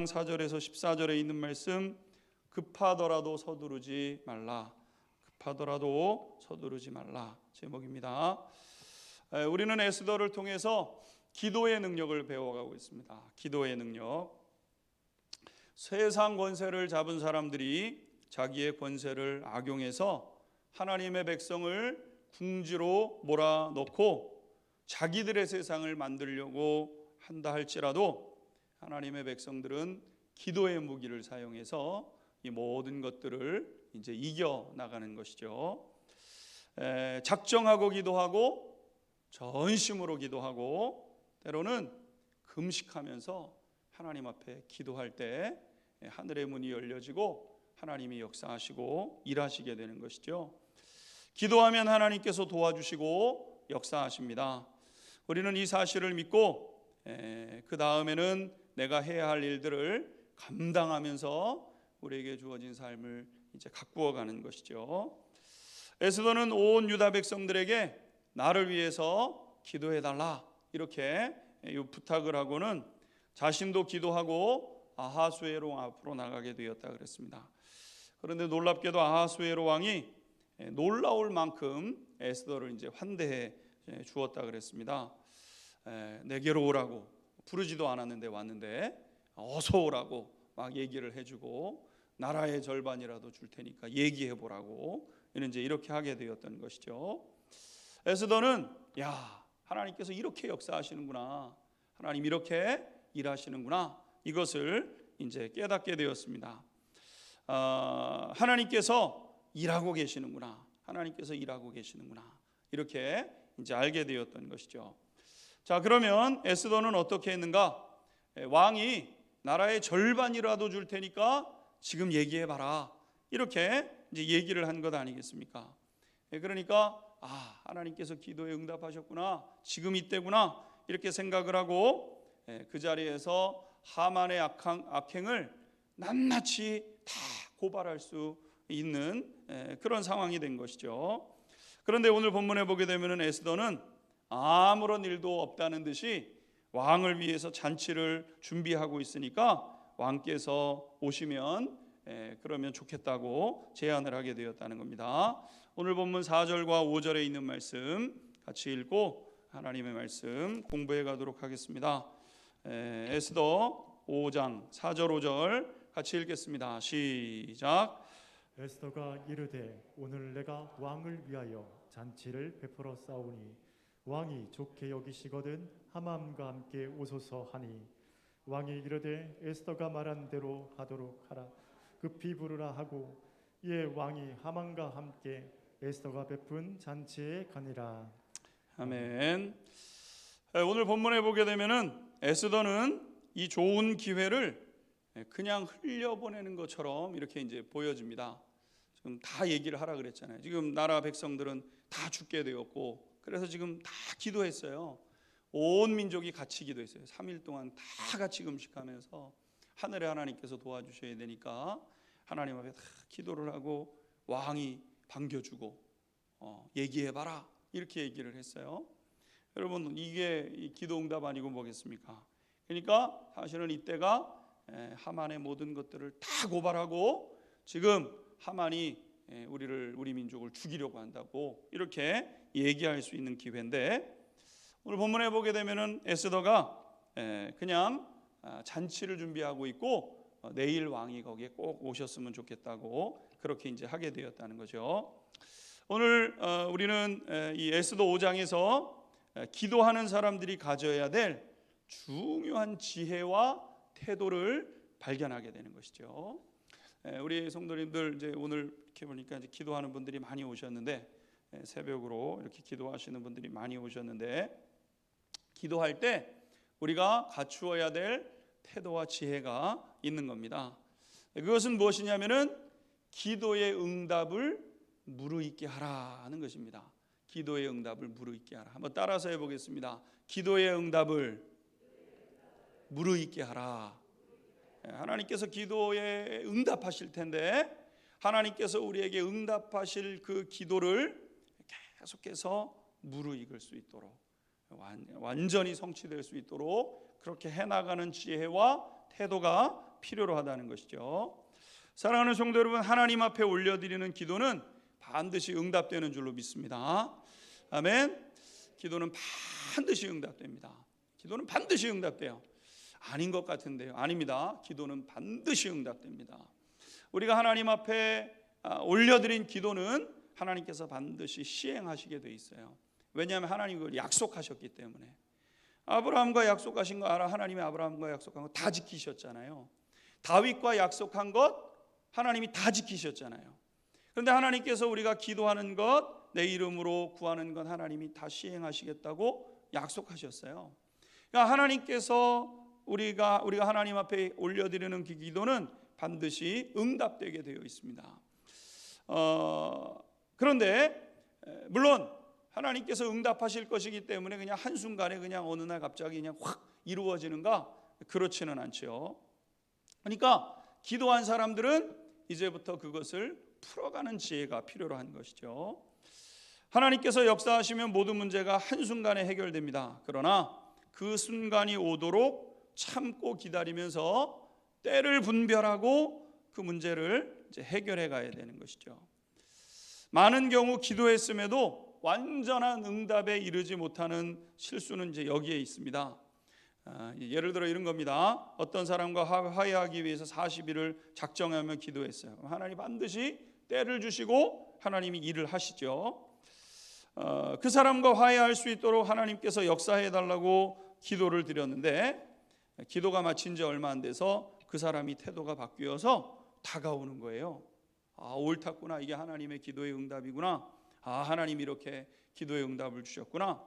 5장 4절에서 14절에 있는 말씀, 급하더라도 서두르지 말라. 급하더라도 서두르지 말라 제목입니다. 우리는 에스더를 통해서 기도의 능력을 배워가고 있습니다. 기도의 능력. 세상 권세를 잡은 사람들이 자기의 권세를 악용해서 하나님의 백성을 궁지로 몰아넣고 자기들의 세상을 만들려고 한다 할지라도 하나님의 백성들은 기도의 무기를 사용해서 이 모든 것들을 이제 이겨 나가는 것이죠. 작정하고 기도하고 전심으로 기도하고 때로는 금식하면서 하나님 앞에 기도할 때 하늘의 문이 열려지고 하나님이 역사하시고 일하시게 되는 것이죠. 기도하면 하나님께서 도와주시고 역사하십니다. 우리는 이 사실을 믿고 그 다음에는 내가 해야 할 일들을 감당하면서 우리에게 주어진 삶을 이제 가꾸어 가는 것이죠. 에스더는 온 유다 백성들에게 나를 위해서 기도해 달라 이렇게 부탁을 하고는 자신도 기도하고 아하수에로 앞으로 나가게 되었다 그랬습니다. 그런데 놀랍게도 아하수에로 왕이 놀라울 만큼 에스더를 이제 환대해 주었다 그랬습니다. 내게로 오라고 부르지도 않았는데 왔는데 어서 오라고 막 얘기를 해주고 나라의 절반이라도 줄 테니까 얘기해 보라고 이제 이렇게 하게 되었던 것이죠. 에스더는 하나님께서 이렇게 역사하시는구나, 하나님 이렇게 일하시는구나, 이것을 이제 깨닫게 되었습니다. 하나님께서 일하고 계시는구나, 하나님께서 일하고 계시는구나, 이렇게 이제 알게 되었던 것이죠. 자, 그러면 에스더는 어떻게 했는가? 왕이 나라의 절반이라도 줄 테니까 지금 얘기해 봐라, 이렇게 이제 얘기를 한 것 아니겠습니까? 그러니까 하나님께서 기도에 응답하셨구나, 지금 이때구나, 이렇게 생각을 하고 그 자리에서 하만의 악행을 낱낱이 다 고발할 수 있는 그런 상황이 된 것이죠. 그런데 오늘 본문에 보게 되면 에스더는 아무런 일도 없다는 듯이 왕을 위해서 잔치를 준비하고 있으니까 왕께서 오시면 그러면 좋겠다고 제안을 하게 되었다는 겁니다. 오늘 본문 4절과 5절에 있는 말씀 같이 읽고 하나님의 말씀 공부해 가도록 하겠습니다. 에스더 5장 4절 5절 같이 읽겠습니다. 시작. 에스더가 이르되 오늘 내가 왕을 위하여 잔치를 베풀어 싸우니 왕이 좋게 여기시거든 하만과 함께 오소서 하니 왕이 이르되 에스더가 말한 대로 하도록 하라. 급히 부르라 하고 이에 왕이 하만과 함께 에스더가 베푼 잔치에 가니라. 아멘. 오늘 본문에 보게 되면은 에스더는 이 좋은 기회를 그냥 흘려보내는 것처럼 이렇게 이제 보여집니다. 지금 다 얘기를 하라 그랬잖아요. 지금 나라 백성들은 다 죽게 되었고, 그래서 지금 다 기도했어요. 온 민족이 같이 기도했어요. 3일 동안 다 같이 금식하면서 하늘의 하나님께서 도와주셔야 되니까 하나님 앞에 다 기도를 하고 왕이 반겨주고 얘기해봐라, 이렇게 얘기를 했어요. 여러분, 이게 기도 응답 아니고 뭐겠습니까? 그러니까 사실은 이때가 하만의 모든 것들을 다 고발하고 지금 하만이 우리 민족을 죽이려고 한다고 이렇게 얘기할 수 있는 기회인데, 오늘 본문에 보게 되면은 에스더가 그냥 잔치를 준비하고 있고 내일 왕이 거기에 꼭 오셨으면 좋겠다고 그렇게 이제 하게 되었다는 거죠. 오늘 우리는 이 에스더 5장에서 기도하는 사람들이 가져야 될 중요한 지혜와 태도를 발견하게 되는 것이죠. 우리 성도님들 이제 오늘 이렇게 보니까 이제 기도하는 분들이 많이 오셨는데, 새벽으로 이렇게 기도하시는 분들이 많이 오셨는데, 기도할 때 우리가 갖추어야 될 태도와 지혜가 있는 겁니다. 그것은 무엇이냐면은 기도의 응답을 무르익게 하라는 것입니다. 기도의 응답을 무르익게 하라. 한번 따라서 해보겠습니다. 기도의 응답을 무르익게 하라. 하나님께서 기도에 응답하실 텐데, 하나님께서 우리에게 응답하실 그 기도를 계속해서 무르익을 수 있도록, 완전히 성취될 수 있도록 그렇게 해나가는 지혜와 태도가 필요로 하다는 것이죠. 사랑하는 성도 여러분, 하나님 앞에 올려드리는 기도는 반드시 응답되는 줄로 믿습니다. 아멘. 기도는 반드시 응답됩니다. 기도는 반드시 응답돼요. 아닌 것 같은데요. 아닙니다. 기도는 반드시 응답됩니다. 우리가 하나님 앞에 올려드린 기도는 하나님께서 반드시 시행하시게 돼 있어요. 왜냐하면 하나님이 그걸 약속하셨기 때문에. 아브라함과 약속하신 거 알아? 하나님이 아브라함과 약속한 거 다 지키셨잖아요. 다윗과 약속한 것 하나님이 다 지키셨잖아요. 그런데 하나님께서 우리가 기도하는 것, 내 이름으로 구하는 것 하나님이 다 시행하시겠다고 약속하셨어요. 그러니까 하나님께서 우리가 하나님 앞에 올려드리는 그 기도는 반드시 응답되게 되어 있습니다. 그런데 물론 하나님께서 응답하실 것이기 때문에 그냥 한순간에 그냥 어느 날 갑자기 그냥 확 이루어지는가? 그렇지는 않죠. 그러니까 기도한 사람들은 이제부터 그것을 풀어가는 지혜가 필요로 한 것이죠. 하나님께서 역사하시면 모든 문제가 한순간에 해결됩니다. 그러나 그 순간이 오도록 참고 기다리면서 때를 분별하고 그 문제를 이제 해결해 가야 되는 것이죠. 많은 경우 기도했음에도 완전한 응답에 이르지 못하는 실수는 이제 여기에 있습니다. 예를 들어 이런 겁니다. 어떤 사람과 화해하기 위해서 40일을 작정하며 기도했어요. 하나님 반드시 때를 주시고 하나님이 일을 하시죠. 그 사람과 화해할 수 있도록 하나님께서 역사해 달라고 기도를 드렸는데 기도가 마친 지 얼마 안 돼서 그 사람이 태도가 바뀌어서 다가오는 거예요. 옳았구나. 이게 하나님의 기도의 응답이구나. 하나님이 이렇게 기도의 응답을 주셨구나.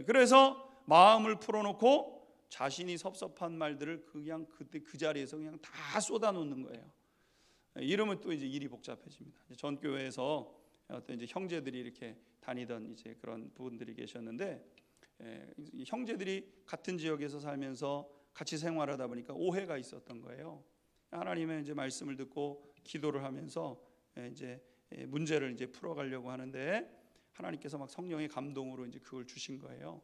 그래서 마음을 풀어놓고 자신이 섭섭한 말들을 그냥 그때 그 자리에서 그냥 다 쏟아놓는 거예요. 이러면 또 이제 일이 복잡해집니다. 전 교회에서 어떤 이제 형제들이 이렇게 다니던 이제 그런 부분들이 계셨는데, 형제들이 같은 지역에서 살면서 같이 생활하다 보니까 오해가 있었던 거예요. 하나님의 이제 말씀을 듣고 기도를 하면서 이제 문제를 이제 풀어가려고 하는데 하나님께서 막 성령의 감동으로 이제 그걸 주신 거예요.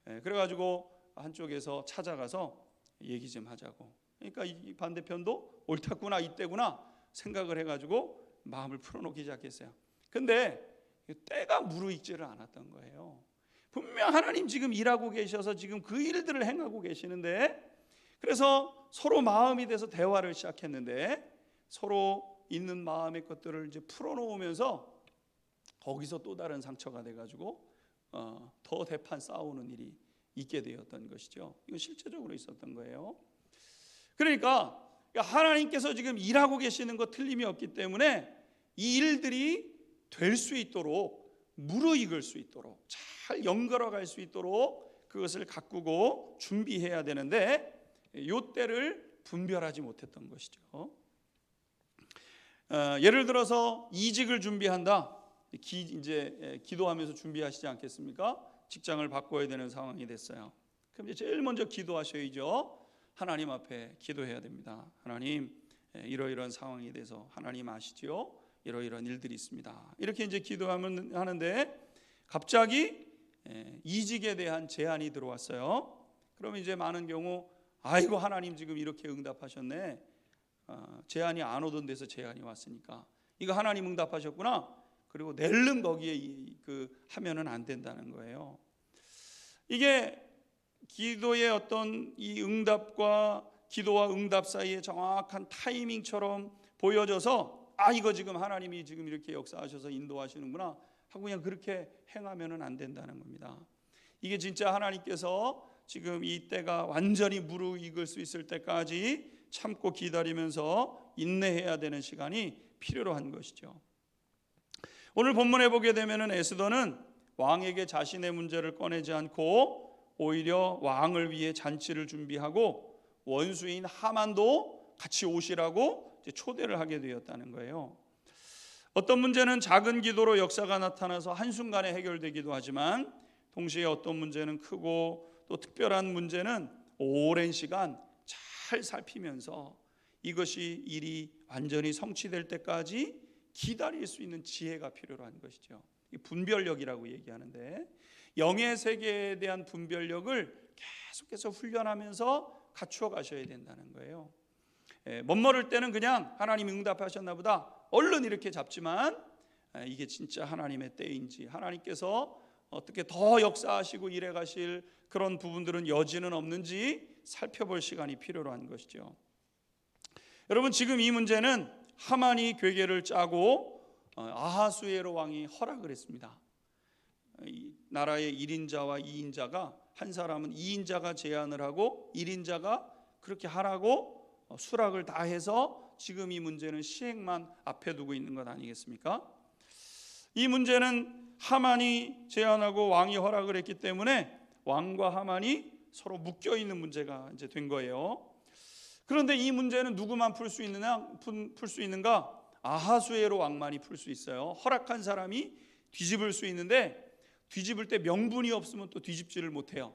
그래가지고 한쪽에서 찾아가서 얘기 좀 하자고. 그러니까 이 반대편도 옳았구나 이때구나 생각을 해가지고 마음을 풀어놓기 시작했어요. 근데 때가 무르익지를 않았던 거예요. 분명 하나님 지금 일하고 계셔서 지금 그 일들을 행하고 계시는데, 그래서 서로 마음이 돼서 대화를 시작했는데 서로 있는 마음의 것들을 이제 풀어놓으면서 거기서 또 다른 상처가 돼가지고 더 대판 싸우는 일이 있게 되었던 것이죠. 이건 실제적으로 있었던 거예요. 그러니까 하나님께서 지금 일하고 계시는 거 틀림이 없기 때문에 이 일들이 될 수 있도록 무르익을 수 있도록 잘 연결어 갈 수 있도록 그것을 가꾸고 준비해야 되는데 요 때를 분별하지 못했던 것이죠. 예를 들어서 이직을 준비한다. 이제 기도하면서 준비하시지 않겠습니까? 직장을 바꿔야 되는 상황이 됐어요. 그럼 이제 제일 먼저 기도하셔야죠. 하나님 앞에 기도해야 됩니다. 하나님, 이러이러한 상황이 돼서 하나님 아시지요? 이러이러한 일들이 있습니다. 이렇게 이제 기도하면 하는데 갑자기 이직에 대한 제안이 들어왔어요. 그러면 이제 많은 경우 아이고 하나님 지금 이렇게 응답하셨네. 제안이 안 오던 데서 제안이 왔으니까 이거 하나님 응답하셨구나. 그리고 낼름 거기에 하면은 안 된다는 거예요. 이게 기도의 어떤 이 응답과 기도와 응답 사이에 정확한 타이밍처럼 보여져서 이거 지금 하나님이 지금 이렇게 역사하셔서 인도하시는구나 하고 그냥 그렇게 행하면은 안 된다는 겁니다. 이게 진짜 하나님께서 지금 이 때가 완전히 무르익을 수 있을 때까지 참고 기다리면서 인내해야 되는 시간이 필요로 한 것이죠. 오늘 본문에 보게 되면은 에스더는 왕에게 자신의 문제를 꺼내지 않고 오히려 왕을 위해 잔치를 준비하고 원수인 하만도 같이 오시라고 초대를 하게 되었다는 거예요. 어떤 문제는 작은 기도로 역사가 나타나서 한순간에 해결되기도 하지만 동시에 어떤 문제는 크고 또 특별한 문제는 오랜 시간 잘 살피면서 이것이 일이 완전히 성취될 때까지 기다릴 수 있는 지혜가 필요로 한 것이죠. 분별력이라고 얘기하는데 영의 세계에 대한 분별력을 계속해서 훈련하면서 갖추어 가셔야 된다는 거예요. 멋모를 때는 그냥 하나님이 응답하셨나 보다 얼른 이렇게 잡지만, 이게 진짜 하나님의 때인지, 하나님께서 어떻게 더 역사하시고 일해 가실 그런 부분들은 여지는 없는지 살펴볼 시간이 필요로 한 것이죠. 여러분, 지금 이 문제는 하만이 괴계를 짜고 아하수에로 왕이 허락을 했습니다. 이 나라의 1인자와 2인자가, 한 사람은 2인자가 제안을 하고 1인자가 그렇게 하라고 수락을 다 해서 지금 이 문제는 시행만 앞에 두고 있는 것 아니겠습니까? 이 문제는 하만이 제안하고 왕이 허락을 했기 때문에 왕과 하만이 서로 묶여 있는 문제가 이제 된 거예요. 그런데 이 문제는 누구만 풀 수 있는가? 아하수에로 왕만이 풀 수 있어요. 허락한 사람이 뒤집을 수 있는데, 뒤집을 때 명분이 없으면 또 뒤집지를 못해요.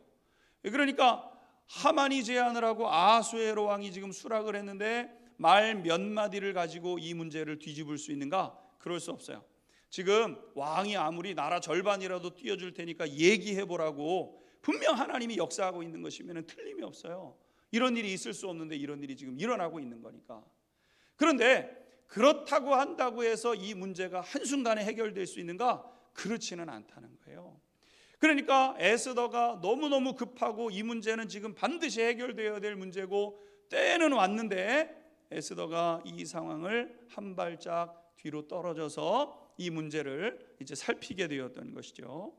그러니까 하만이 제안을 하고 아하수에로 왕이 지금 수락을 했는데 말 몇 마디를 가지고 이 문제를 뒤집을 수 있는가? 그럴 수 없어요. 지금 왕이 아무리 나라 절반이라도 띄워줄 테니까 얘기해보라고 분명 하나님이 역사하고 있는 것이면 틀림이 없어요. 이런 일이 있을 수 없는데 이런 일이 지금 일어나고 있는 거니까. 그런데 그렇다고 한다고 해서 이 문제가 한순간에 해결될 수 있는가? 그렇지는 않다는 거예요. 그러니까 에스더가 너무너무 급하고 이 문제는 지금 반드시 해결되어야 될 문제고 때는 왔는데, 에스더가 이 상황을 한 발짝 뒤로 떨어져서 이 문제를 이제 살피게 되었던 것이죠.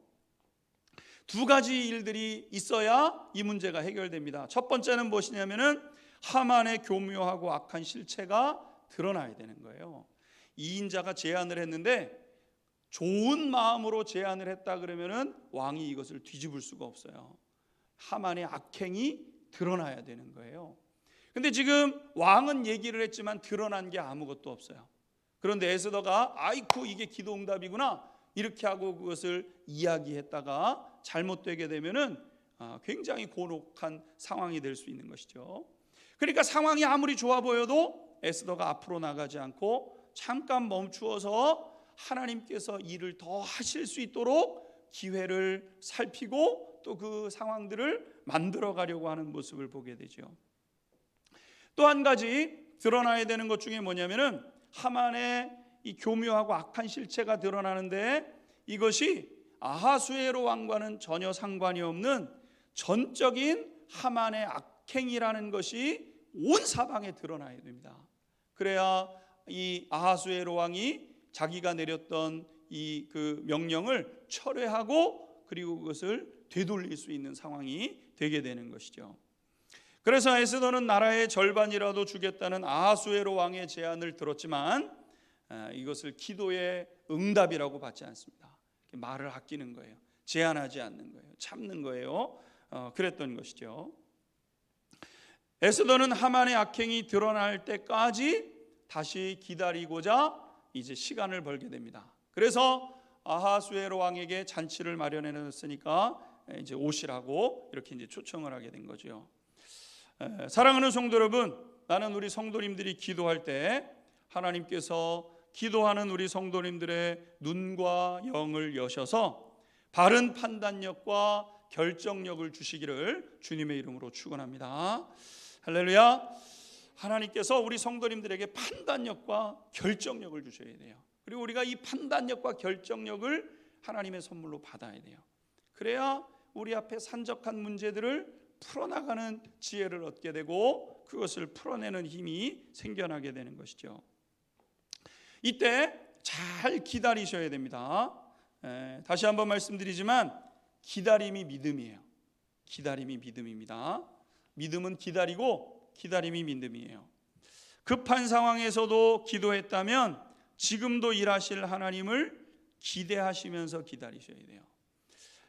두 가지 일들이 있어야 이 문제가 해결됩니다. 첫 번째는 무엇이냐면은 하만의 교묘하고 악한 실체가 드러나야 되는 거예요. 2인자가 제안을 했는데 좋은 마음으로 제안을 했다 그러면은 왕이 이것을 뒤집을 수가 없어요. 하만의 악행이 드러나야 되는 거예요. 근데 지금 왕은 얘기를 했지만 드러난 게 아무것도 없어요. 그런데 에스더가 아이쿠 이게 기도 응답이구나 이렇게 하고 그것을 이야기했다가 잘못되게 되면은 굉장히 곤혹한 상황이 될 수 있는 것이죠. 그러니까 상황이 아무리 좋아 보여도 에스더가 앞으로 나가지 않고 잠깐 멈추어서 하나님께서 일을 더 하실 수 있도록 기회를 살피고 또 그 상황들을 만들어 가려고 하는 모습을 보게 되죠. 또 한 가지 드러나야 되는 것 중에 뭐냐면은 하만의 이 교묘하고 악한 실체가 드러나는데, 이것이 아하수에로 왕과는 전혀 상관이 없는 전적인 하만의 악행이라는 것이 온 사방에 드러나야 됩니다. 그래야 이 아하수에로 왕이 자기가 내렸던 이 그 명령을 철회하고 그리고 그것을 되돌릴 수 있는 상황이 되게 되는 것이죠. 그래서 에스더는 나라의 절반이라도 주겠다는 아하수에로 왕의 제안을 들었지만 이것을 기도의 응답이라고 받지 않습니다. 말을 아끼는 거예요. 제안하지 않는 거예요. 참는 거예요. 그랬던 것이죠. 에스더는 하만의 악행이 드러날 때까지 다시 기다리고자 이제 시간을 벌게 됩니다. 그래서 아하수에로 왕에게 잔치를 마련해 놨으니까 이제 오시라고 이렇게 이제 초청을 하게 된 거죠. 사랑하는 성도 여러분, 나는 우리 성도님들이 기도할 때 하나님께서 기도하는 우리 성도님들의 눈과 영을 여셔서 바른 판단력과 결정력을 주시기를 주님의 이름으로 축원합니다. 할렐루야. 하나님께서 우리 성도님들에게 판단력과 결정력을 주셔야 돼요. 그리고 우리가 이 판단력과 결정력을 하나님의 선물로 받아야 돼요. 그래야 우리 앞에 산적한 문제들을 풀어나가는 지혜를 얻게 되고 그것을 풀어내는 힘이 생겨나게 되는 것이죠. 이때 잘 기다리셔야 됩니다. 다시 한번 말씀드리지만 기다림이 믿음이에요. 기다림이 믿음입니다. 믿음은 기다리고 기다림이 믿음이에요. 급한 상황에서도 기도했다면 지금도 일하실 하나님을 기대하시면서 기다리셔야 돼요.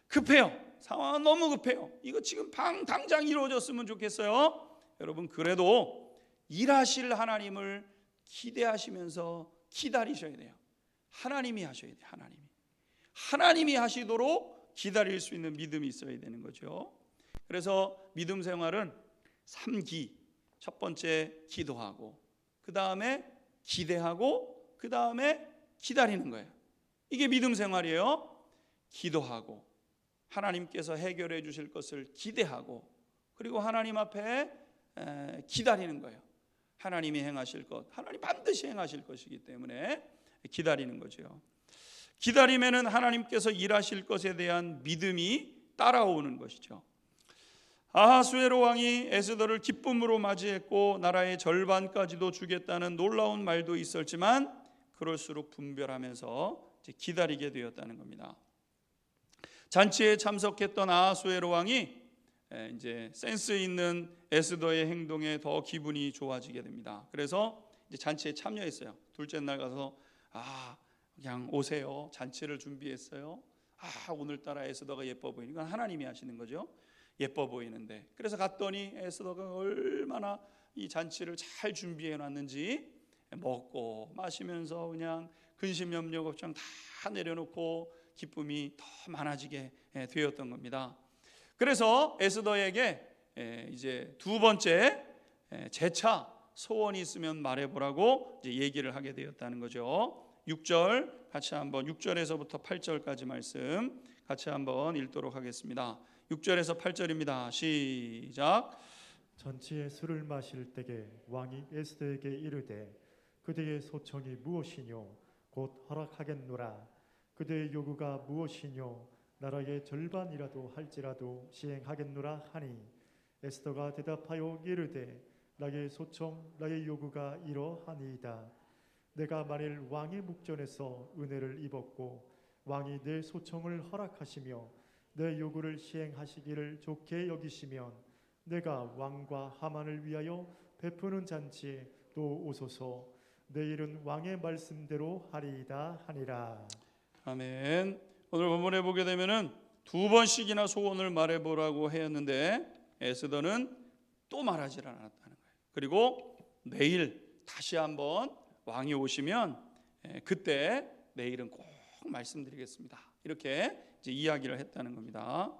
급해요. 상황은 너무 급해요. 이거 지금 당장 이루어졌으면 좋겠어요. 여러분, 그래도 일하실 하나님을 기대하시면서 기다리셔야 돼요. 하나님이 하셔야 돼요. 하나님이 하시도록 기다릴 수 있는 믿음이 있어야 되는 거죠. 그래서 믿음 생활은 3기. 첫 번째 기도하고, 그 다음에 기대하고, 그 다음에 기다리는 거예요. 이게 믿음 생활이에요. 기도하고, 하나님께서 해결해 주실 것을 기대하고, 그리고 하나님 앞에 기다리는 거예요. 하나님이 행하실 것, 하나님 반드시 행하실 것이기 때문에 기다리는 거죠. 기다림에는 하나님께서 일하실 것에 대한 믿음이 따라오는 것이죠. 아하수에로 왕이 에스더를 기쁨으로 맞이했고 나라의 절반까지도 주겠다는 놀라운 말도 있었지만 그럴수록 분별하면서 기다리게 되었다는 겁니다. 잔치에 참석했던 아하수에로 왕이 이제 센스 있는 에스더의 행동에 더 기분이 좋아지게 됩니다. 그래서 이제 잔치에 참여했어요. 둘째 날 가서 그냥 오세요. 잔치를 준비했어요. 오늘따라 에스더가 예뻐 보이니까 하나님이 하시는 거죠. 예뻐 보이는데 그래서 갔더니 에스더가 얼마나 이 잔치를 잘 준비해 놨는지 먹고 마시면서 그냥 근심 염려 걱정 다 내려놓고 기쁨이 더 많아지게 되었던 겁니다. 그래서 에스더에게 이제 두 번째 재차 소원이 있으면 말해보라고 이제 얘기를 하게 되었다는 거죠. 6절 같이 한번 6절에서부터 8절까지 말씀 같이 한번 읽도록 하겠습니다. 6절에서 8절입니다. 시작. 잔치에 술을 마실 때에 왕이 에스더에게 이르되 그대의 소청이 무엇이뇨 곧 허락하겠노라. 그대의 요구가 무엇이뇨 나라의 절반이라도 할지라도 시행하겠노라 하니 에스더가 대답하여 이르되 나의 소청 나의 요구가 이러하니이다. 내가 만일 왕의 묵전에서 은혜를 입었고 왕이 내 소청을 허락하시며 내 요구를 시행하시기를 좋게 여기시면 내가 왕과 하만을 위하여 베푸는 잔치에 또 오소서. 내일은 왕의 말씀대로 하리이다 하니라. 아멘. 오늘 본문에 보게 되면은 두 번씩이나 소원을 말해보라고 했는데 에스더는 또 말하지 않았다는 거예요. 그리고 내일 다시 한번 왕이 오시면 그때 내일은 꼭 말씀드리겠습니다. 이렇게 이제 이야기를 했다는 겁니다.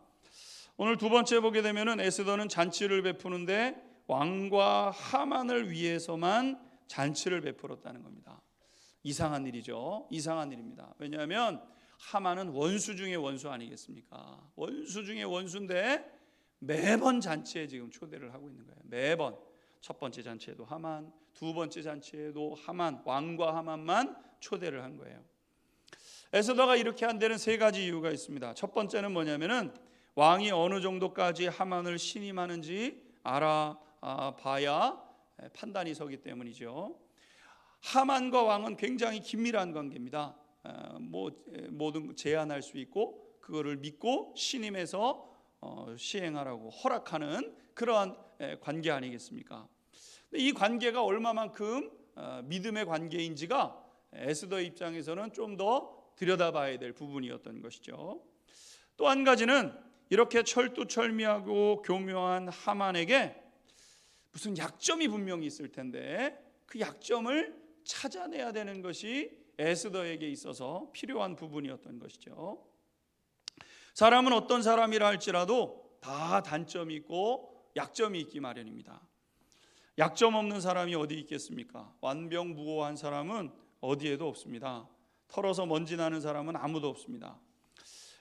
오늘 두 번째 보게 되면은 에스더는 잔치를 베푸는데 왕과 하만을 위해서만 잔치를 베풀었다는 겁니다. 이상한 일이죠. 이상한 일입니다. 왜냐하면 하만은 원수 중에 원수 아니겠습니까? 원수 중에 원수인데 매번 잔치에 지금 초대를 하고 있는 거예요. 매번 첫 번째 잔치에도 하만, 두 번째 잔치에도 하만, 왕과 하만만 초대를 한 거예요. 에스더가 이렇게 한 데는 세 가지 이유가 있습니다. 첫 번째는 뭐냐면은 왕이 어느 정도까지 하만을 신임하는지 알아봐야 판단이 서기 때문이죠. 하만과 왕은 굉장히 긴밀한 관계입니다. 모든 제안할 수 있고 그거를 믿고 신임해서 시행하라고 허락하는 그러한 관계 아니겠습니까? 이 관계가 얼마만큼 믿음의 관계인지가 에스더 입장에서는 좀 더 들여다봐야 될 부분이었던 것이죠. 또 한 가지는 이렇게 철두철미하고 교묘한 하만에게 무슨 약점이 분명히 있을 텐데 그 약점을 찾아내야 되는 것이 에스더에게 있어서 필요한 부분이었던 것이죠. 사람은 어떤 사람이라 할지라도 다 단점이 있고 약점이 있기 마련입니다. 약점 없는 사람이 어디 있겠습니까? 완벽무고한 사람은 어디에도 없습니다. 털어서 먼지 나는 사람은 아무도 없습니다.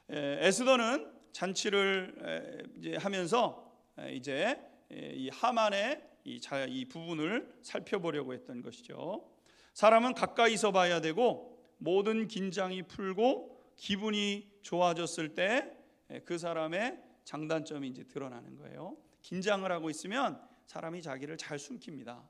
에스더는 잔치를 이제 하면서 이제 이 하만의 이 부분을 살펴보려고 했던 것이죠. 사람은 가까이서 봐야 되고 모든 긴장이 풀고 기분이 좋아졌을 때 그 사람의 장단점이 이제 드러나는 거예요. 긴장을 하고 있으면 사람이 자기를 잘 숨깁니다.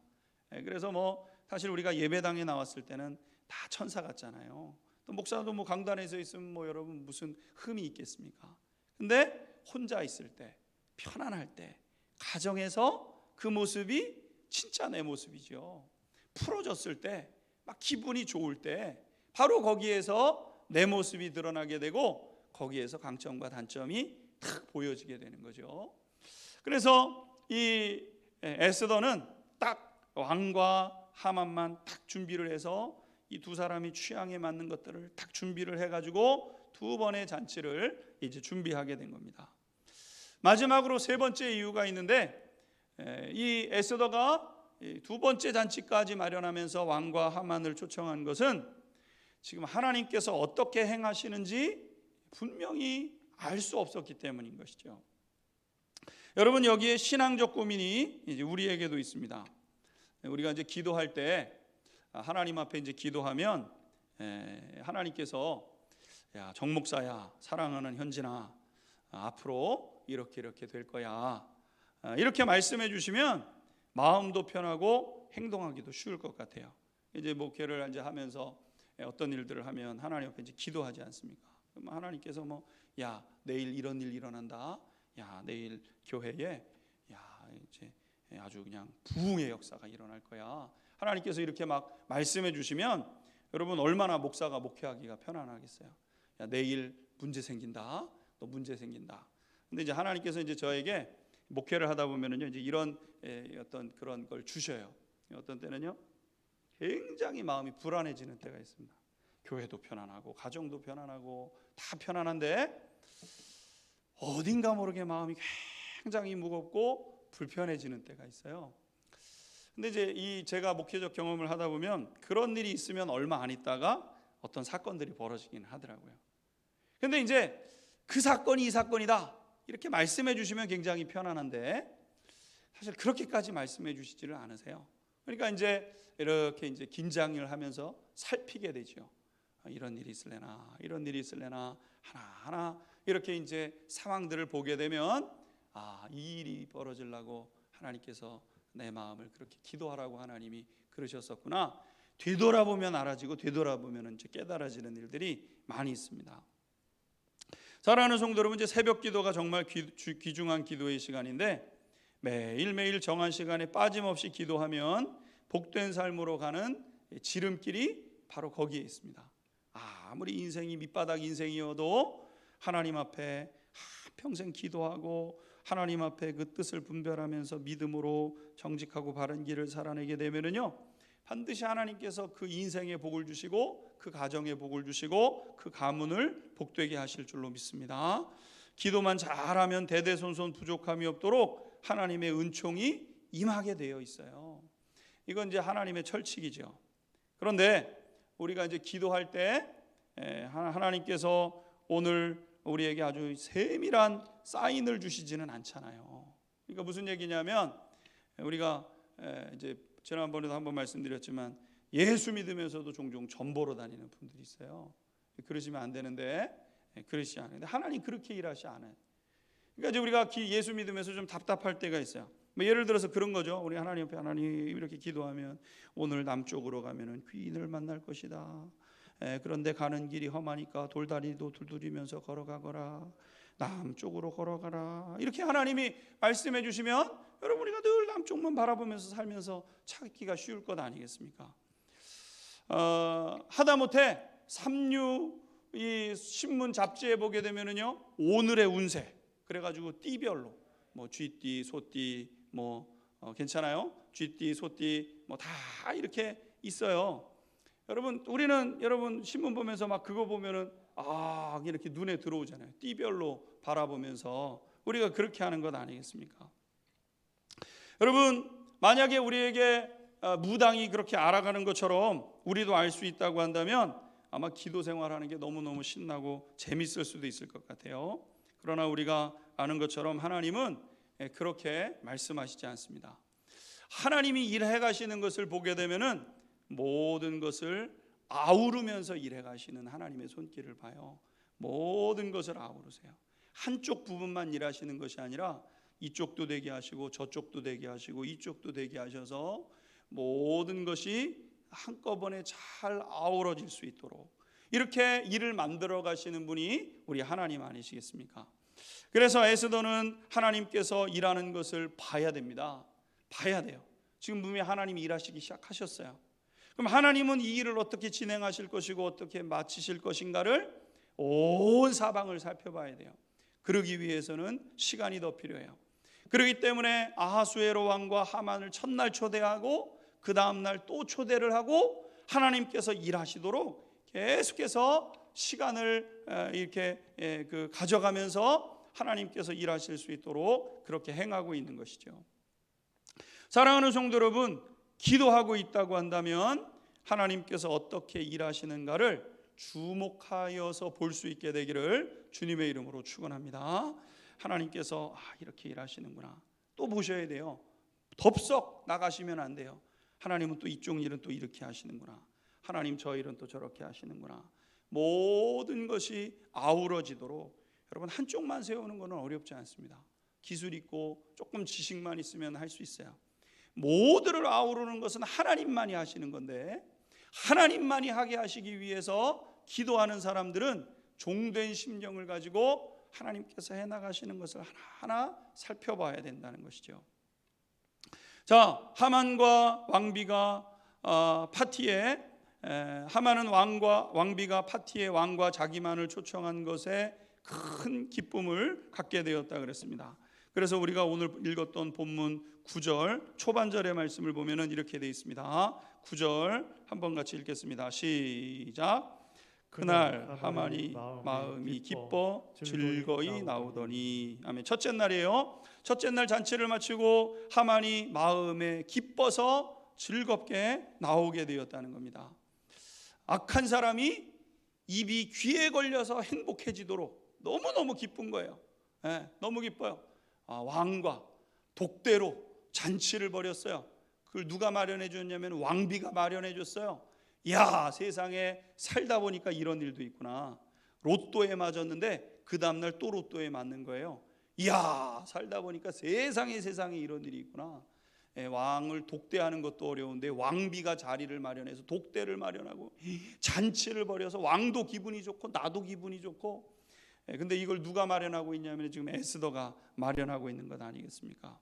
그래서 사실 우리가 예배당에 나왔을 때는 다 천사 같잖아요. 또 목사도 강단에서 있으면 여러분 무슨 흠이 있겠습니까? 근데 혼자 있을 때, 편안할 때, 가정에서 그 모습이 진짜 내 모습이죠. 풀어졌을 때, 막 기분이 좋을 때 바로 거기에서 내 모습이 드러나게 되고 거기에서 강점과 단점이 탁 보여지게 되는 거죠. 그래서 이 에스더는 딱 왕과 하만만 딱 준비를 해서 이 두 사람이 취향에 맞는 것들을 딱 준비를 해가지고 두 번의 잔치를 이제 준비하게 된 겁니다. 마지막으로 세 번째 이유가 있는데 이 에스더가 두 번째 잔치까지 마련하면서 왕과 하만을 초청한 것은 지금 하나님께서 어떻게 행하시는지 분명히 알 수 없었기 때문인 것이죠. 여러분 여기에 신앙적 고민이 이제 우리에게도 있습니다. 우리가 이제 기도할 때 하나님 앞에 이제 기도하면 하나님께서 야, 정 목사야, 사랑하는 현진아, 앞으로 이렇게 될 거야, 이렇게 말씀해 주시면 마음도 편하고 행동하기도 쉬울 것 같아요. 이제 목회를 이제 하면서 어떤 일들을 하면 하나님 앞에 이제 기도하지 않습니까? 그럼 하나님께서 야, 내일 이런 일 일어난다. 야, 내일 교회에 야, 이제 아주 그냥 부흥의 역사가 일어날 거야. 하나님께서 이렇게 막 말씀해 주시면 여러분 얼마나 목사가 목회하기가 편안하겠어요. 야, 내일 문제 생긴다. 너 문제 생긴다. 근데 이제 하나님께서 이제 저에게 목회를 하다 보면은요, 이제 이런 어떤 그런 걸 주셔요. 어떤 때는요, 굉장히 마음이 불안해지는 때가 있습니다. 교회도 편안하고 가정도 편안하고 다 편안한데 어딘가 모르게 마음이 굉장히 무겁고 불편해지는 때가 있어요. 근데 이제 제가 목회적 경험을 하다 보면 그런 일이 있으면 얼마 안 있다가 어떤 사건들이 벌어지긴 하더라고요. 근데 이제 그 사건이 이 사건이다 이렇게 말씀해 주시면 굉장히 편안한데 사실 그렇게까지 말씀해 주시지를 않으세요. 그러니까 이제 이렇게 이제 긴장을 하면서 살피게 되죠. 이런 일이 있을래나, 이런 일이 있을래나, 하나하나 이렇게 이제 상황들을 보게 되면 이 일이 벌어지려고 하나님께서 내 마음을 그렇게 기도하라고 하나님이 그러셨었구나. 되돌아보면 알아지고 되돌아보면 이제 깨달아지는 일들이 많이 있습니다. 사랑하는 성도 여러분, 이제 새벽 기도가 정말 귀중한 기도의 시간인데 매일매일 정한 시간에 빠짐없이 기도하면 복된 삶으로 가는 지름길이 바로 거기에 있습니다. 아무리 인생이 밑바닥 인생이어도 하나님 앞에 평생 기도하고 하나님 앞에 그 뜻을 분별하면서 믿음으로 정직하고 바른 길을 살아내게 되면은요, 반드시 하나님께서 그 인생에 복을 주시고 그 가정에 복을 주시고 그 가문을 복되게 하실 줄로 믿습니다. 기도만 잘하면 대대손손 부족함이 없도록 하나님의 은총이 임하게 되어 있어요. 이건 이제 하나님의 철칙이죠. 그런데 우리가 이제 기도할 때 하나님께서 오늘 우리에게 아주 세밀한 사인을 주시지는 않잖아요. 그러니까 무슨 얘기냐면 우리가 이제 지난번에도 한번 말씀드렸지만 예수 믿으면서도 종종 전보러 다니는 분들이 있어요. 그러시면 안 되는데 그러시지 않은데 하나님 그렇게 일하시 않아요. 그러니까 이제 우리가 예수 믿으면서 좀 답답할 때가 있어요. 예를 들어서 그런 거죠. 우리 하나님 앞에 하나님 이렇게 기도하면 오늘 남쪽으로 가면은 귀인을 만날 것이다. 그런데 가는 길이 험하니까 돌다리도 두드리면서 걸어가거라. 남쪽으로 걸어가라. 이렇게 하나님이 말씀해 주시면 여러분 우리가 늘 남쪽만 바라보면서 살면서 찾기가 쉬울 것 아니겠습니까? 하다못해 삼류 이 신문 잡지에 보게 되면은요, 오늘의 운세 그래가지고 띠별로 쥐띠, 소띠 괜찮아요? 쥐띠, 소띠 다 이렇게 있어요. 우리는 여러분 신문 보면서 막 그거 보면은 이렇게 눈에 들어오잖아요. 띠별로 바라보면서 우리가 그렇게 하는 것 아니겠습니까? 여러분 만약에 우리에게 무당이 그렇게 알아가는 것처럼 우리도 알 수 있다고 한다면 아마 기도 생활하는 게 너무너무 신나고 재밌을 수도 있을 것 같아요. 그러나 우리가 아는 것처럼 하나님은 그렇게 말씀하시지 않습니다. 하나님이 일해 가시는 것을 보게 되면은 모든 것을 아우르면서 일해 가시는 하나님의 손길을 봐요. 모든 것을 아우르세요. 한쪽 부분만 일하시는 것이 아니라 이쪽도 되게 하시고 저쪽도 되게 하시고 이쪽도 되게 하셔서 모든 것이 한꺼번에 잘 아우러질 수 있도록 이렇게 일을 만들어 가시는 분이 우리 하나님 아니시겠습니까? 그래서 에스더는 하나님께서 일하는 것을 봐야 됩니다. 봐야 돼요. 지금 분명히 하나님이 일하시기 시작하셨어요. 그럼 하나님은 이 일을 어떻게 진행하실 것이고 어떻게 마치실 것인가를 온 사방을 살펴봐야 돼요. 그러기 위해서는 시간이 더 필요해요. 그렇기 때문에 아하수에로 왕과 하만을 첫날 초대하고 그 다음날 또 초대를 하고 하나님께서 일하시도록 계속해서 시간을 이렇게 가져가면서 하나님께서 일하실 수 있도록 그렇게 행하고 있는 것이죠. 사랑하는 성도 여러분, 기도하고 있다고 한다면 하나님께서 어떻게 일하시는가를 주목하여서 볼 수 있게 되기를 주님의 이름으로 축원합니다. 하나님께서 이렇게 일하시는구나 또 보셔야 돼요. 덥석 나가시면 안 돼요. 하나님은 또 이쪽 일은 또 이렇게 하시는구나. 하나님 저 일은 또 저렇게 하시는구나. 모든 것이 아우러지도록 여러분 한쪽만 세우는 것은 어렵지 않습니다. 기술 있고 조금 지식만 있으면 할 수 있어요. 모두를 아우르는 것은 하나님만이 하시는 건데, 하나님만이 하게 하시기 위해서 기도하는 사람들은 종된 심령을 가지고 하나님께서 해나가시는 것을 하나하나 살펴봐야 된다는 것이죠. 자, 하만과 왕비가 파티에 하만은 왕비가 파티에 왕과 자기만을 초청한 것에 큰 기쁨을 갖게 되었다 그랬습니다. 그래서 우리가 오늘 읽었던 본문 9절 초반절의 말씀을 보면은 이렇게 되어 있습니다. 9절 한번 같이 읽겠습니다. 시작. 그날 하만이 마음이 기뻐 즐거이 나오더니. 아멘. 첫째 날이에요. 첫째 날 잔치를 마치고 하만이 마음에 기뻐서 즐겁게 나오게 되었다는 겁니다. 악한 사람이 입이 귀에 걸려서 행복해지도록 너무너무 기쁜 거예요. 너무 기뻐요. 왕과 독대로 잔치를 벌였어요. 그걸 누가 마련해 줬냐면 왕비가 마련해 줬어요. 야, 세상에 살다 보니까 이런 일도 있구나. 로또에 맞았는데 그 다음날 또 로또에 맞는 거예요. 이야, 살다 보니까 세상에 이런 일이 있구나. 왕을 독대하는 것도 어려운데 왕비가 자리를 마련해서 독대를 마련하고 잔치를 벌여서 왕도 기분이 좋고 나도 기분이 좋고. 근데 이걸 누가 마련하고 있냐면 지금 에스더가 마련하고 있는 것 아니겠습니까?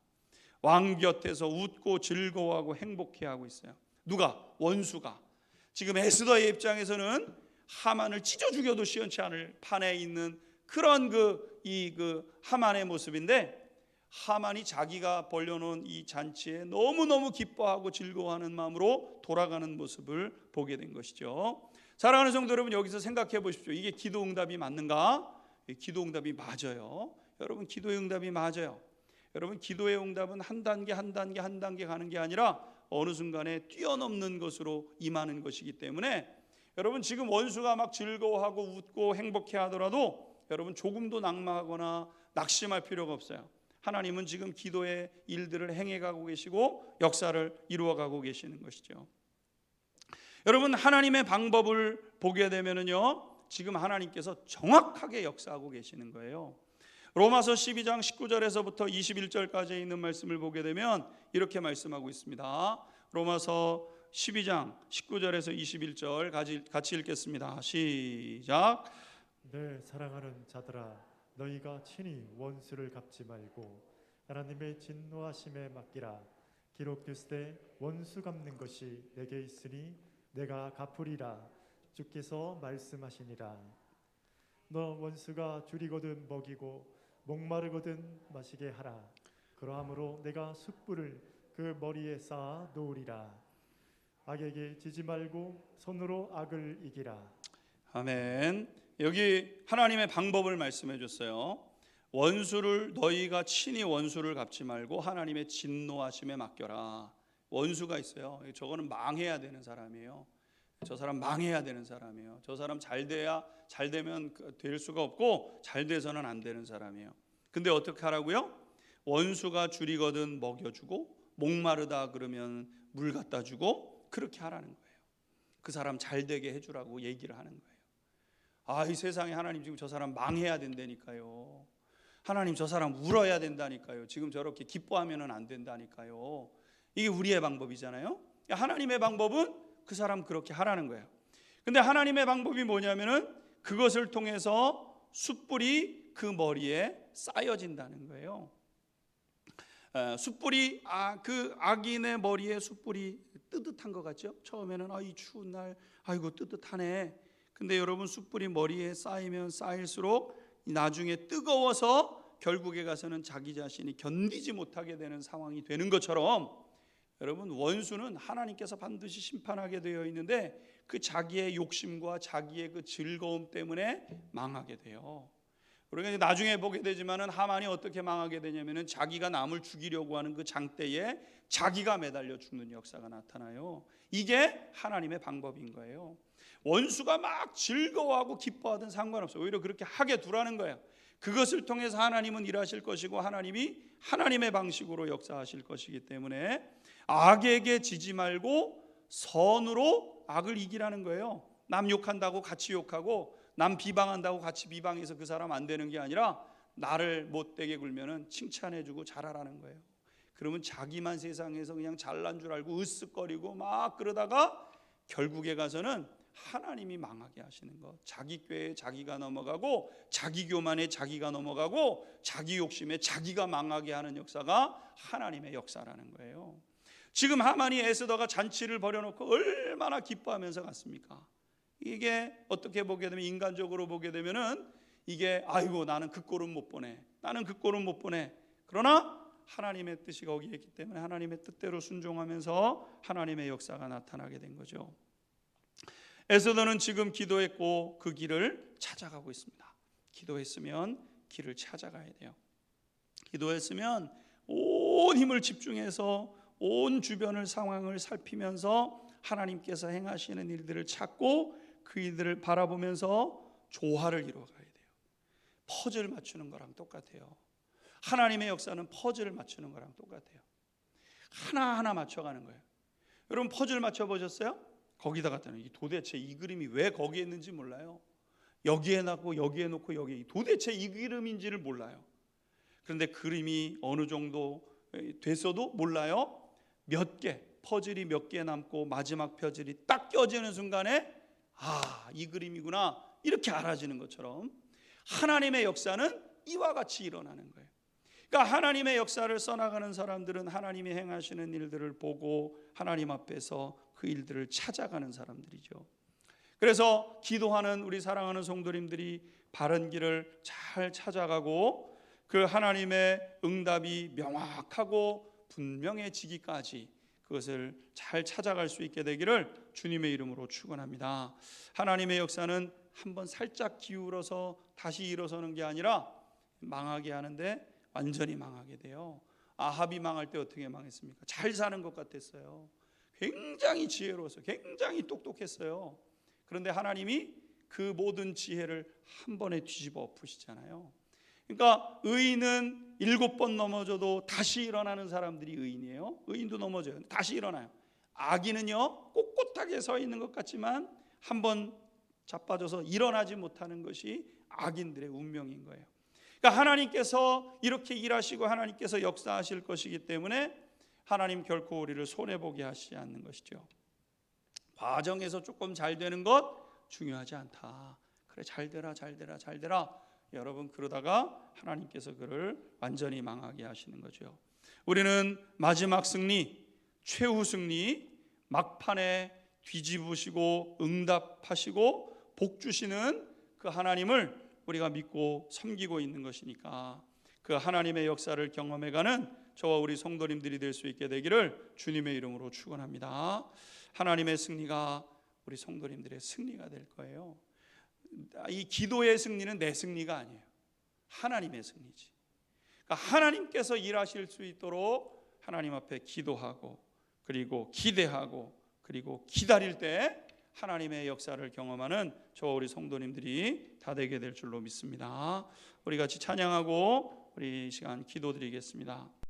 왕 곁에서 웃고 즐거워하고 행복해하고 있어요. 누가? 원수가. 지금 에스더의 입장에서는 하만을 찢어 죽여도 시원치 않을 판에 있는 그런 그 하만의 모습인데, 하만이 자기가 벌려놓은 이 잔치에 너무너무 기뻐하고 즐거워하는 마음으로 돌아가는 모습을 보게 된 것이죠. 사랑하는 성도 여러분, 여기서 생각해 보십시오. 이게 기도응답이 맞는가? 기도응답이 맞아요. 여러분, 기도의 응답이 맞아요. 여러분, 기도의 응답은 한 단계 가는 게 아니라 어느 순간에 뛰어넘는 것으로 임하는 것이기 때문에, 여러분 지금 원수가 막 즐거워하고 웃고 행복해 하더라도 여러분 조금도 낙마하거나 낙심할 필요가 없어요. 하나님은 지금 기도의 일들을 행해가고 계시고 역사를 이루어가고 계시는 것이죠. 여러분, 하나님의 방법을 보게 되면은요, 지금 하나님께서 정확하게 역사하고 계시는 거예요. 로마서 12장 19절에서부터 21절까지 있는 말씀을 보게 되면 이렇게 말씀하고 있습니다. 로마서 12장 19절에서 21절 같이 읽겠습니다. 시작. 네, 사랑하는 자들아, 너희가 친히 원수를 갚지 말고 하나님의 진노하심에 맡기라. 기록되시되 원수 갚는 것이 내게 있으니 내가 갚으리라. 주께서 말씀하시니라. 너 원수가 줄이거든 먹이고 목마르거든 마시게 하라. 그러함으로 내가 숯불을 그 머리에 쌓아 놓으리라. 악에게 지지 말고 손으로 악을 이기라. 아멘. 여기 하나님의 방법을 말씀해 줬어요. 원수를 너희가 친히 원수를 갚지 말고 하나님의 진노하심에 맡겨라. 원수가 있어요. 저거는 망해야 되는 사람이에요. 저 사람 망해야 되는 사람이에요. 저 사람 잘 되면 될 수가 없고 잘 돼서는 안 되는 사람이에요. 근데 어떻게 하라고요? 원수가 줄이거든 먹여주고 목마르다 그러면 물 갖다 주고 그렇게 하라는 거예요. 그 사람 잘 되게 해주라고 얘기를 하는 거예요. 이 세상에 하나님 지금 저 사람 망해야 된다니까요. 하나님 저 사람 울어야 된다니까요. 지금 저렇게 기뻐하면 안 된다니까요. 이게 우리의 방법이잖아요. 하나님의 방법은 그 사람 그렇게 하라는 거예요. 근데 하나님의 방법이 뭐냐면은 그것을 통해서 숯불이 그 머리에 쌓여진다는 거예요. 숯불이 그 악인의 머리에 숯불이 뜨뜻한 것 같죠? 처음에는 이 추운 날 아이고 뜨뜻하네. 근데 여러분, 숯불이 머리에 쌓이면 쌓일수록 나중에 뜨거워서 결국에 가서는 자기 자신이 견디지 못하게 되는 상황이 되는 것처럼, 여러분, 원수는 하나님께서 반드시 심판하게 되어 있는데 그 자기의 욕심과 자기의 그 즐거움 때문에 망하게 돼요. 우리가 나중에 보게 되지만은 하만이 어떻게 망하게 되냐면은 자기가 남을 죽이려고 하는 그 장대에 자기가 매달려 죽는 역사가 나타나요. 이게 하나님의 방법인 거예요. 원수가 막 즐거워하고 기뻐하든 상관없어요. 오히려 그렇게 하게 두라는 거예요. 그것을 통해서 하나님은 일하실 것이고 하나님이 하나님의 방식으로 역사하실 것이기 때문에 악에게 지지 말고 선으로 악을 이기라는 거예요. 남 욕한다고 같이 욕하고 남 비방한다고 같이 비방해서 그 사람 안 되는 게 아니라 나를 못되게 굴면은 칭찬해주고 잘하라는 거예요. 그러면 자기만 세상에서 그냥 잘난 줄 알고 으쓱거리고 막 그러다가 결국에 가서는 하나님이 망하게 하시는 것. 자기 꾀에 자기가 넘어가고 자기 교만에 자기가 넘어가고 자기 욕심에 자기가 망하게 하는 역사가 하나님의 역사라는 거예요. 지금 하만이 에스더가 잔치를 벌여놓고 얼마나 기뻐하면서 갔습니까? 이게 어떻게 보게 되면, 인간적으로 보게 되면은 이게 아이고 나는 그 꼴은 못 보네, 나는 그 꼴은 못 보네. 그러나 하나님의 뜻이 거기에 있기 때문에 하나님의 뜻대로 순종하면서 하나님의 역사가 나타나게 된 거죠. 에스더는 지금 기도했고 그 길을 찾아가고 있습니다. 기도했으면 길을 찾아가야 돼요. 기도했으면 온 힘을 집중해서 온 주변을 상황을 살피면서 하나님께서 행하시는 일들을 찾고 그 일들을 바라보면서 조화를 이루어가야 돼요. 퍼즐 맞추는 거랑 똑같아요. 하나님의 역사는 퍼즐을 맞추는 거랑 똑같아요. 하나하나 맞춰가는 거예요. 여러분 퍼즐 맞춰보셨어요? 거기다가 도대체 이 그림이 왜 거기에 있는지 몰라요. 여기에 놓고 여기에 놓고 여기에, 도대체 이 그림인지를 몰라요. 그런데 그림이 어느 정도 됐어도 몰라요. 몇 개, 퍼즐이 몇 개 남고 마지막 퍼즐이 딱 껴지는 순간에 아, 이 그림이구나 이렇게 알아지는 것처럼 하나님의 역사는 이와 같이 일어나는 거예요. 그러니까 하나님의 역사를 써나가는 사람들은 하나님이 행하시는 일들을 보고 하나님 앞에서 그 일들을 찾아가는 사람들이죠. 그래서 기도하는 우리 사랑하는 성도님들이 바른 길을 잘 찾아가고 그 하나님의 응답이 명확하고 분명해지기까지 그것을 잘 찾아갈 수 있게 되기를 주님의 이름으로 축원합니다. 하나님의 역사는 한번 살짝 기울어서 다시 일어서는 게 아니라 망하게 하는데 완전히 망하게 돼요. 아합이 망할 때 어떻게 망했습니까? 잘 사는 것 같았어요. 굉장히 지혜로웠어요. 굉장히 똑똑했어요. 그런데 하나님이 그 모든 지혜를 한 번에 뒤집어 엎으시잖아요. 그러니까 의인은 7번 넘어져도 다시 일어나는 사람들이 의인이에요. 의인도 넘어져요. 다시 일어나요. 악인은요, 꼿꼿하게 서 있는 것 같지만 한번 자빠져서 일어나지 못하는 것이 악인들의 운명인 거예요. 그러니까 하나님께서 이렇게 일하시고 하나님께서 역사하실 것이기 때문에 하나님 결코 우리를 손해보게 하시지 않는 것이죠. 과정에서 조금 잘 되는 것 중요하지 않다. 그래, 잘 되라 잘 되라 잘 되라. 여러분 그러다가 하나님께서 그를 완전히 망하게 하시는 거죠. 우리는 마지막 승리, 최후 승리, 막판에 뒤집으시고 응답하시고 복 주시는 그 하나님을 우리가 믿고 섬기고 있는 것이니까 그 하나님의 역사를 경험해가는 저와 우리 성도님들이 될 수 있게 되기를 주님의 이름으로 축원합니다. 하나님의 승리가 우리 성도님들의 승리가 될 거예요. 이 기도의 승리는 내 승리가 아니에요. 하나님의 승리지. 그러니까 하나님께서 일하실 수 있도록 하나님 앞에 기도하고 그리고 기대하고 그리고 기다릴 때 하나님의 역사를 경험하는 저와 우리 성도님들이 다 되게 될 줄로 믿습니다. 우리 같이 찬양하고 우리 시간 기도드리겠습니다.